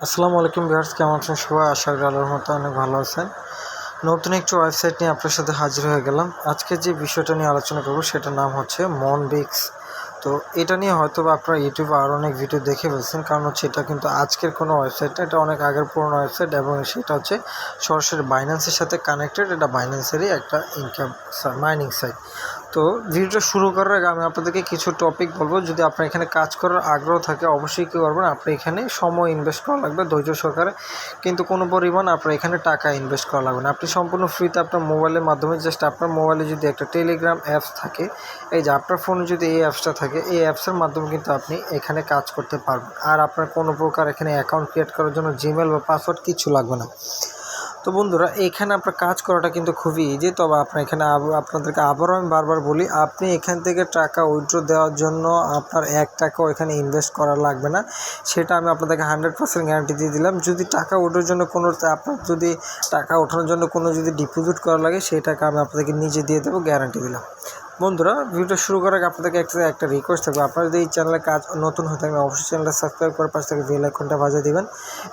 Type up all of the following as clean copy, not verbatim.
আসসালামু আলাইকুম ভিউয়ার্স, কেমন আছেন সবাই? আশা করি আল্লাহর মতো অনেক ভালো আছেন। নতুন একটি ওয়েবসাইট নিয়ে আপনার সাথে হাজির হয়ে গেলাম। আজকে যে বিষয়টা নিয়ে আলোচনা করব সেটার নাম হচ্ছে মনবিক্স। তো এটা নিয়ে হয়তো বা আপনারা ইউটিউবে আরও অনেক ভিডিও দেখে ফেলছেন, কারণ হচ্ছে এটা কিন্তু আজকের কোনো ওয়েবসাইট না, এটা অনেক আগের পুরোনো ওয়েবসাইট এবং সেটা হচ্ছে সরাসরি বাইন্যান্সের সাথে কানেক্টেড। এটা বাইন্যান্সেরই একটা ইনকাম মাইনিং সাইট। তো ভিডিওটা শুরু করার আগে আমি আপনাদেরকে কিছু টপিক বলবো। যদি আপনার এখানে কাজ করার আগ্রহ থাকে অবশ্যই কী করবেন, আপনি এখানে সময় ইনভেস্ট করা লাগবে ধৈর্য সহকারে, কিন্তু কোনো পরিমাণ আপনার এখানে টাকা ইনভেস্ট করা লাগবে না। আপনি সম্পূর্ণ ফ্রিতে আপনার মোবাইলের মাধ্যমে জাস্ট আপনার মোবাইলে যদি একটা টেলিগ্রাম অ্যাপস থাকে, এই যে আপনার ফোনে যদি এই অ্যাপসটা থাকে, এই অ্যাপসের মাধ্যমে কিন্তু আপনি এখানে কাজ করতে পারবেন। আর আপনার কোনো প্রকার এখানে অ্যাকাউন্ট ক্রিয়েট করার জন্য জিমেল বা পাসওয়ার্ড কিছু লাগবে না। তো বন্ধুরা, এইখানে আপনার কাজ করাটা কিন্তু খুবই ইজি। তবে আপনার এখানে আপনাদেরকে আবারও আমি বারবার বলি, আপনি এখান থেকে টাকা উইথড্র দেওয়ার জন্য আপনার 1 টাকাও এখানে ইনভেস্ট করা লাগবে না। সেটা আমি আপনাদেরকে 100% গ্যারান্টি দিয়ে দিলাম। যদি টাকা উঠানোর জন্য আপনার যদি টাকা ওঠানোর জন্য কোনো যদি ডিপোজিট করা লাগে, সেই টাকা আমি আপনাদেরকে নিজে দিয়ে দেবো, গ্যারান্টি দিলাম। বন্ধুরা, ভিডিওটা শুরু করার আগে আপনাদেরকে একটা রিকোয়েস্ট থাকবে, আপনারা যদি এই চ্যানেলে কাজ নতুন হয়ে থাকেন অবশ্যই চ্যানেলটা সাবস্ক্রাইব করে পাশে থেকে বেল আইকনটা বাজিয়ে দিবেন।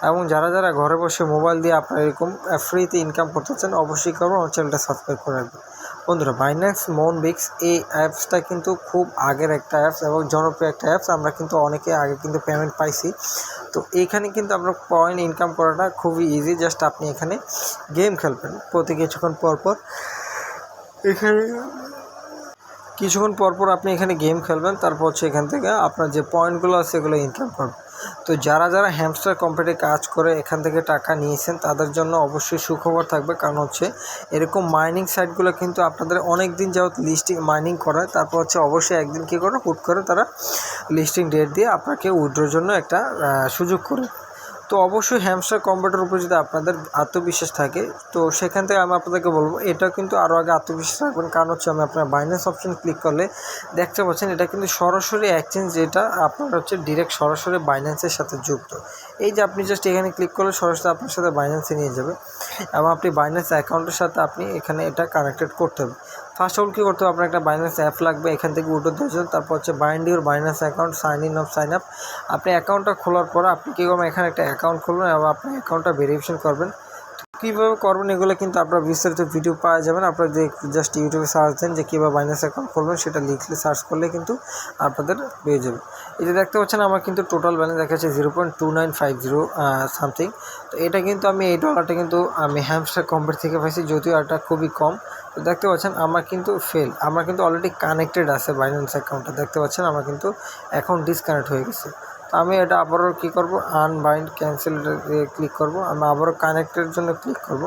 এবং যারা যারা ঘরে বসে মোবাইল দিয়ে আপনারা এরকম ফ্রিতে ইনকাম করতে চান অবশ্যই করবেন, আমার চ্যানেলটা সাবস্ক্রাইব করে রাখবেন। বন্ধুরা, বাইন্যান্স মনবিক্স এই অ্যাপসটা কিন্তু খুব আগের একটা অ্যাপস এবং জনপ্রিয় একটা অ্যাপস। আমরা কিন্তু অনেকে আগে কিন্তু পেমেন্ট পাইছি। তো এইখানে কিন্তু আপনার পয়েন্ট ইনকাম করাটা খুবই ইজি। জাস্ট আপনি এখানে গেম খেলবেন প্রতি কিছুক্ষণ পরপর। কিছুক্ষণ পরপর আপনি এখানে গেম খেলবেন, তারপর হচ্ছে এখান থেকে আপনার যে পয়েন্টগুলো আছে এগুলো ইনকাম করবেন। তো যারা যারা হ্যামস্টার কোম্পানিতে কাজ করে এখান থেকে টাকা নিয়েছেন তাদের জন্য অবশ্যই সুখবর থাকবে, কারণ হচ্ছে এরকম মাইনিং সাইটগুলো কিন্তু আপনাদের অনেক দিন যাবত লিস্টিং মাইনিং করায়, তারপর হচ্ছে অবশ্যই একদিন কী করে হুট করে তারা লিস্টিং ডেট দিয়ে আপনাকে উইথড্রোর জন্য একটা সুযোগ করে। তো অবশ্যই হ্যামস্টার কম্পিউটার উপর যদি আপনাদের আত্মবিশ্বাস থাকে, তো সেখান থেকে আমি আপনাদেরকে বলবো এটা কিন্তু আরও আগে আত্মবিশ্বাস রাখবেন। কারণ হচ্ছে আমি আপনার বাইন্যান্স অপশন ক্লিক করলে দেখতে পাচ্ছেন এটা কিন্তু সরাসরি এক্সচেঞ্জ, যেটা আপনার হচ্ছে ডিরেক্ট সরাসরি বাইন্যান্সের সাথে যুক্ত। এই যে আপনি জাস্ট এখানে ক্লিক করলে সরাসরি আপনার সাথে বাইন্যান্সে নিয়ে যাবে এবং আপনি বাইন্যান্স অ্যাকাউন্টের সাথে আপনি এখানে এটা কানেক্টেড করতে হবে। ফার্স্ট অফ অল কী করতে হবে, আপনার একটা বাইন্যান্স অ্যাপ লাগবে, এখান থেকে উঠে দিয়েছেন। তারপর হচ্ছে bind your Binance account, sign up. আপনি অ্যাকাউন্টটা খোলার পর আপনি কী করবেন, এখানে একটা অ্যাকাউন্ট খুলবেন এবং আপনি অ্যাকাউন্টটা ভেরিফিকেশন করবেন। কীভাবে করবেন এগুলো কিন্তু আপনার বিস্তারিত ভিডিও পাওয়া যাবেন। আপনারা যে জাস্ট ইউটিউবে সার্চ দেন যে কীভাবে বাইন্যান্স অ্যাকাউন্ট খুলবেন, সেটা লিখলে সার্চ করলে কিন্তু আপনাদের পেয়ে যাবে। এই যে দেখতে পাচ্ছেন আমার কিন্তু টোটাল ব্যালেন্স দেখাচ্ছে 0.2950 সামথিং। তো এটা কিন্তু আমি এই ডলারটা কিন্তু আমি হ্যামস্টার কোম্পানি থেকে পাইছি, যদিও এটা খুবই কম। তো দেখতে পাচ্ছেন আমার কিন্তু আমার কিন্তু অলরেডি কানেক্টেড আছে বাইন্যান্স অ্যাকাউন্টটা। দেখতে পাচ্ছেন আমার কিন্তু অ্যাকাউন্ট ডিসকানেক্ট হয়ে গেছে। তো আমি এটা আবারও কী করব, আনবাইন্ড ক্যান্সেল ক্লিক করব, আমি আবারও কানেক্টের জন্য ক্লিক করব।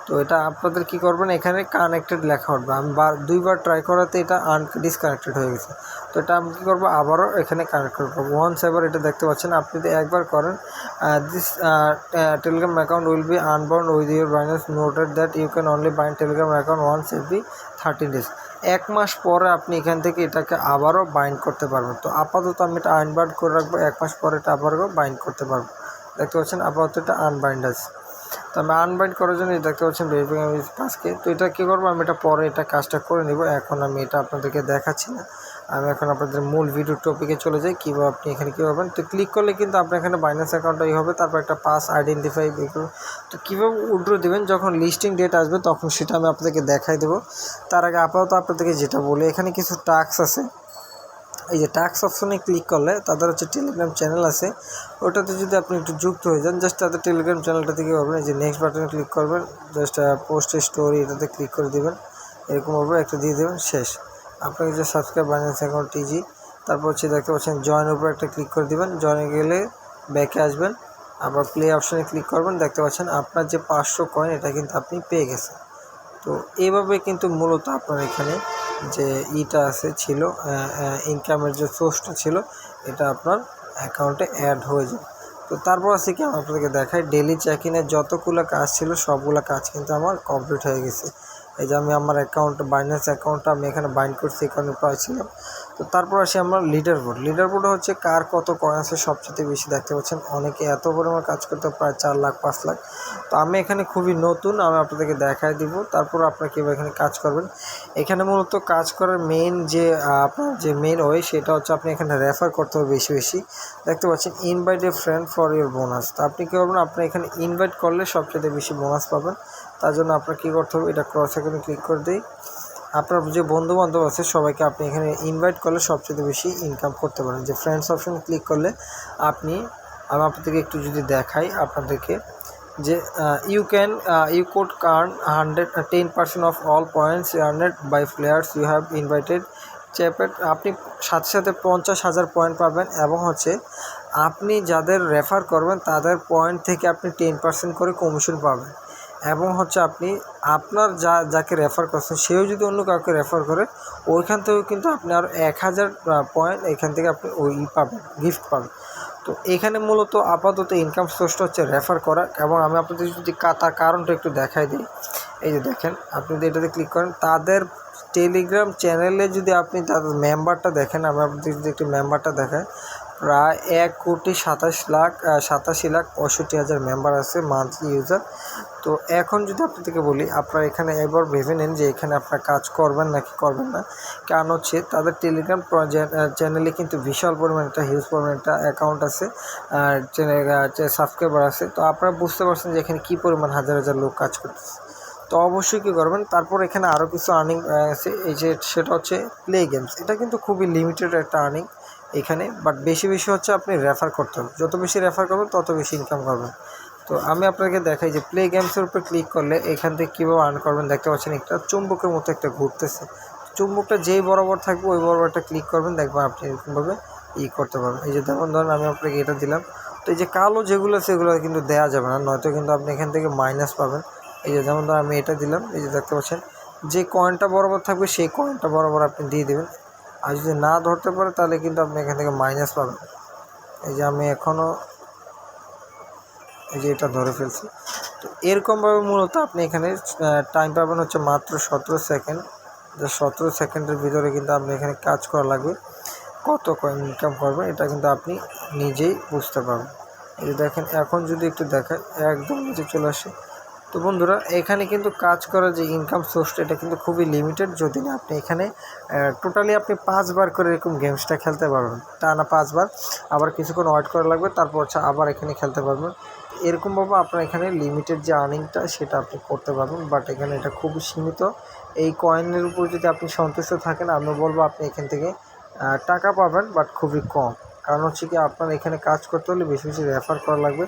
তো এটা আপনাদের কী করবেন, এখানে কানেক্টেড লেখা উঠবে। আমি দুইবার ট্রাই করাতে এটা ডিসকানেক্টেড হয়ে গেছে। তো এটা আমি কী করবো, আবারও এখানে কানেক্ট করবো ওয়ান্স। এবার এটা দেখতে পাচ্ছেন আপনি যদি একবার করেন, this Telegram account will be unbound with your Binance, noted that you can only bind Telegram account once every 30 days। 1 মাস পরে আপনি এখান থেকে এটাকে আবারও বাইন্ড করতে পারবেন। তো আপাতত আমি এটা আনবাইন্ড করে রাখবো, 1 মাস পরে এটা আবারও বাইন্ড করতে পারবো। দেখতে পাচ্ছেন আপাতত এটা আনবাইন্ড আছে। তো আমি আনবাইন্ড করার জন্য দেখতে পাচ্ছেন ভেরিফাইং পাসকে। তো এটা কী করবো, আমি এটা পরে এটা কাজটা করে নিব। এখন আমি এটা আপনাদেরকে দেখাচ্ছি না, আমি এখন আপনাদের মূল ভিডিও টপিকে চলে যাই, কীভাবে আপনি এখানে কী করবেন। তো ক্লিক করলে কিন্তু আপনার এখানে বাইন্যান্স অ্যাকাউন্টটাই হবে, তারপর একটা পাস আইডেন্টিফাই এগুলো। তো কীভাবে উইথড্র দেবেন, যখন লিস্টিং ডেট আসবে তখন সেটা আমি আপনাদেরকে দেখাই দেবো। তার আগে আপাতত আপনাদেরকে যেটা বলি, এখানে কিছু টাস্ক আছে। এই যে টাস্ক অপশনে ক্লিক করলে তাদের হচ্ছে টেলিগ্রাম চ্যানেল আছে, ওটাতে যদি আপনি একটু যুক্ত হয়ে যান, জাস্ট তাদের টেলিগ্রাম চ্যানেলটা থেকে করবেন। এই যে নেক্সট বাটনে ক্লিক করবেন, জাস্ট পোস্টের স্টোরি এটাতে ক্লিক করে দেবেন, এরকমভাবে একটা দিয়ে দেবেন, শেষ। আপনাকে যে সাবস্ক্রাইব বাইন্যান্স অ্যাকাউন্ট টিজি, তারপর হচ্ছে দেখতে পাচ্ছেন জয়েনের উপর একটা ক্লিক করে দেবেন। জয়েনে গেলে ব্যাকে আসবেন, আবার প্লে অপশানে ক্লিক করবেন। দেখতে পাচ্ছেন আপনার যে 500 কয়েন এটা কিন্তু আপনি পেয়ে গেছেন। তো এইভাবে কিন্তু মূলত আপনার এখানে যে ছিল ইনকামের যে সোর্সটা ছিল এটা আপনার অ্যাকাউন্টে অ্যাড হয়ে যায়। তো তারপর আছে কি, আমি আপনাদেরকে দেখাই ডেলি চেক ইনের যতগুলো কাজ ছিল সবগুলো কাজ কিন্তু আমার কমপ্লিট হয়ে গেছে। এই যে আমি আমার বাইন্যান্স অ্যাকাউন্টটা আমি এখানে বাইন্ড করছি, এখানে পাইছিলাম। তো তারপর আসি আমরা লিডার বোর্ড হচ্ছে কার কত কয়েন আছে সবচেয়ে বেশি। দেখতে পাচ্ছেন অনেকে এত পরিমাণ কাজ করতে প্রায় 4 লাখ 5 লাখ। তো আমি এখানে খুবই নতুন, আমি আপনাদেরকে দেখায় দিব, তারপর আপনারা কীভাবে এখানে কাজ করবেন। এখানে মূলত কাজ করার মেইন যে আপনার যে মেইন ওয়ে সেটা হচ্ছে আপনি এখানে রেফার করতে হবে বেশি বেশি। দেখতে পাচ্ছেন invite a friend for your bonus. তো আপনি কী করবেন, আপনি এখানে ইনভাইট করলে সবচেয়ে বেশি বোনাস পাবেন। তার জন্য আপনার কী করতে হবে, এটা ক্রস এখানে ক্লিক করে দিই। আপনার যে বন্ধু বান্ধব আছে সবাইকে আপনি এখানে ইনভাইট করলে সবচেয়ে বেশি ইনকাম করতে পারেন। যে ফ্রেন্ডস অপশন ক্লিক করলে আমি আপনাদেরকে একটু যদি দেখাই আপনাদেরকে, যে you could earn 10% of all points earned by players you have invited চ্যাপেট। আপনি সাথে সাথে 50,000 পয়েন্ট পাবেন, এবং হচ্ছে আপনি যাদের রেফার করবেন তাদের পয়েন্ট থেকে আপনি 10% করে কমিশন পাবেন। এবং হচ্ছে আপনি আপনার যাকে রেফার করছেন সেও যদি অন্য কাউকে রেফার করে ওইখান থেকেও কিন্তু আপনি আরও 1000 পয়েন্ট এখান থেকে আপনি ওই পাবেন, গিফট পাবেন। তো এখানে মূলত আপাতত ইনকাম সোর্সটা হচ্ছে রেফার করা। এবং আমি আপনাদের যদি তার কারণটা একটু দেখাই দিই, এই যে দেখেন আপনি যদি এটাতে ক্লিক করেন তাদের টেলিগ্রাম চ্যানেলে যদি আপনি তাদের মেম্বারটা দেখেন, আমি আপনাদের যদি একটু মেম্বারটা দেখাই, প্রায় 1,87,65,65,65 মেম্বার আছে মান্থলি ইউজার। তো এখন যদি আপনাদেরকে বলি, আপনারা এখানে এবার ভেবে নেন যে এখানে আপনারা কাজ করবেন নাকি করবেন না। কারণ হচ্ছে তাদের টেলিগ্রাম চ্যানেলে কিন্তু বিশাল পরিমাণ একটা হিউজ পরিমাণ একটা অ্যাকাউন্ট আছে, সাবস্ক্রাইবার আছে। তো আপনারা বুঝতে পারছেন যে এখানে কী পরিমাণ হাজার হাজার লোক কাজ করতেছে। তো অবশ্যই কী করবেন, তারপর এখানে আরও কিছু আর্নিং আছে, এই যে সেটা হচ্ছে প্লে গেমস। এটা কিন্তু খুবই লিমিটেড একটা আর্নিং এখানে, বাট বেশি বেশি হচ্ছে আপনি রেফার করতে হবে। যত বেশি রেফার করবেন তত বেশি ইনকাম করবেন। তো আমি আপনাকে দেখাই যে প্লে গেমসের উপর ক্লিক করলে এখান থেকে কীভাবে আর্ন করবেন। দেখতে পাচ্ছেন একটা চুম্বকের মতো একটা ঘুরতেছে, চুম্বকটা যেই বরাবর থাকবে ওই বরাবরটা ক্লিক করবেন, দেখবেন আপনি এরকমভাবে করতে পারবেন। এই যে ধরুন আমি আপনাকে এটা দিলাম, তো এই যে কালো যেগুলো আছে সেগুলো কিন্তু দেওয়া যাবে না, নয়তো কিন্তু আপনি এখান থেকে মাইনাস পাবেন। এই যে যেমন ধরুন আমি এটা দিলাম, এই যে দেখতে পাচ্ছেন যে কয়েনটা বরাবর থাকবে সেই কয়েনটা বরাবর আপনি দিয়ে দেবেন। আর যদি না ধরতে পারে তাহলে কিন্তু আপনি এখান থেকে মাইনাস পাবেন। এই যে আমি এখনও এই যে এটা ধরে ফেলছি। তো এরকমভাবে মূলত আপনি এখানে টাইম পাবেন হচ্ছে মাত্র 17 সেকেন্ড। যে 17 সেকেন্ডের ভিতরে কিন্তু আপনি এখানে কাজ করা লাগবে। কত কয়েন ইনকাম করবেন এটা কিন্তু আপনি নিজেই বুঝতে পারবেন। এই যে দেখেন এখন যদি একটু দেখেন একদম নিচে চলে আসে। তো বন্ধুরা এখানে কিন্তু কাজ করার যে ইনকাম সোর্সটা এটা কিন্তু খুবই লিমিটেড। যদি না আপনি এখানে টোটালি আপনি 5 বার করে এরকম গেমসটা খেলতে পারবেন, টানা 5 বার, আবার কিছুক্ষণ ওয়েট করা লাগবে, তারপর হচ্ছে আবার এখানে খেলতে পারবেন। এরকমভাবে আপনার এখানে লিমিটেড যে আর্নিংটা সেটা আপনি করতে পারবেন, বাট এখানে এটা খুবই সীমিত। এই কয়েনের উপর যদি আপনি সন্তুষ্ট থাকেন আমি বলবো আপনি এখান থেকে টাকা পাবেন, বাট খুবই কম। কারণ হচ্ছে কি আপনার এখানে কাজ করতে হলে বেশি বেশি রেফার করা লাগবে।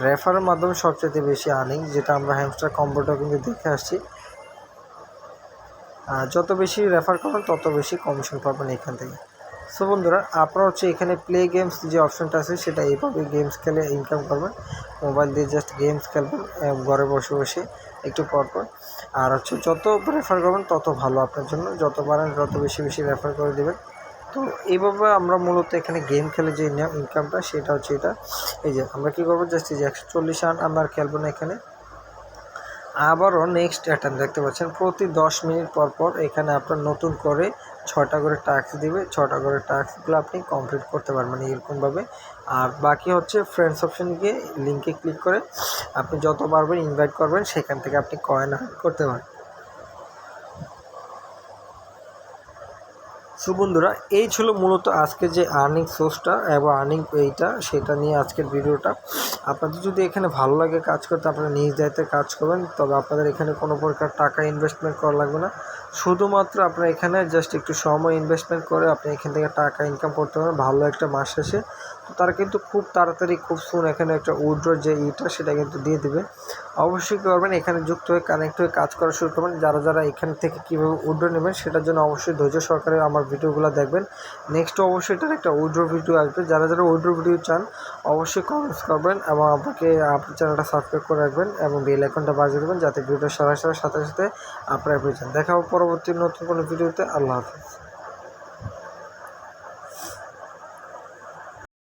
রেফারের মাধ্যমে সবচেয়ে বেশি আর্নিং, যেটা আমরা হ্যামস্টার কম্বোটা কিন্তু দেখে আসছি। যত বেশি রেফার করবেন তত বেশি কমিশন পাবেন এখান থেকে। সো বন্ধুরা আপনারা হচ্ছে এখানে প্লে গেমস যে অপশনটা আছে সেটা এইভাবে গেমস খেলে ইনকাম করবেন। মোবাইল দিয়ে জাস্ট গেমস খেলবেন ঘরে বসে বসে একটু পরপর। আর হচ্ছে যত রেফার করবেন তত ভালো আপনার জন্য, যত পারেন তত বেশি বেশি রেফার করে দেবেন। তো এইভাবে আমরা মূলত এখানে গেম খেলে যে ইনকামটা সেটা হচ্ছে এটা। এই যে আমরা কী করবো, জাস্ট এই যে 140 রান আমরা খেলবো না এখানে। আবারও নেক্সট অ্যাটেম্প দেখতে পাচ্ছেন প্রতি 10 মিনিট পর পর এখানে আপনার নতুন করে 6টা করে টাস্ক দিবে, 6টা করে টাস্কগুলো আপনি কমপ্লিট করতে পারবেন এরকমভাবে। আর বাকি হচ্ছে ফ্রেন্ডস অপশন গিয়ে লিঙ্কে ক্লিক করে আপনি যত পারবেন ইনভাইট করবেন, সেখান থেকে আপনি কয়েন আর্ন করতে পারেন। সো বন্ধুরা এই ছিল মূলত আজকে যে আর্নিং সোর্সটা এবং আর্নিং এইটা সেটা নিয়ে আজকের ভিডিওটা। আপনাদের যদি এখানে ভালো লাগে কাজ করতে আপনারা নিজ দায়িত্বে কাজ করবেন, তবে আপনাদের এখানে কোনো প্রকার টাকা ইনভেস্টমেন্ট করা লাগবে না। শুধুমাত্র আপনারা এখানে জাস্ট একটু সময় ইনভেস্টমেন্ট করে আপনি এখান থেকে টাকা ইনকাম করতে পারেন ভালো একটা মাস শেষে। তো তারা কিন্তু খুব তাড়াতাড়ি খুব সুন এখানে একটা উইথড্র যে ইটা সেটা কিন্তু দিয়ে দেবে। অবশ্যই কী করবেন, এখানে যুক্ত হয়ে কানেক্ট হয়ে কাজ করা শুরু করবেন। যারা যারা এখান থেকে কীভাবে উইথড্র নেবেন সেটার জন্য অবশ্যই ধৈর্য সহকারে আমার ভিডিওগুলো দেখবেন। নেক্সট অবশ্যই এটার একটা উইথড্র ভিডিও আসবে। যারা যারা উইথড্র ভিডিও চান অবশ্যই কমেন্টস করবেন এবং আপনাকে আপনার চ্যানেলটা সাবস্ক্রাইব করে রাখবেন এবং বেল আইকনটা বাজিয়ে দেবেন যাতে ভিডিওটা সাথে সাথে আপনারা পেয়ে যান। দেখা হবে পরবর্তী নতুন কোনো ভিডিওতে। আল্লাহ হাফিজ।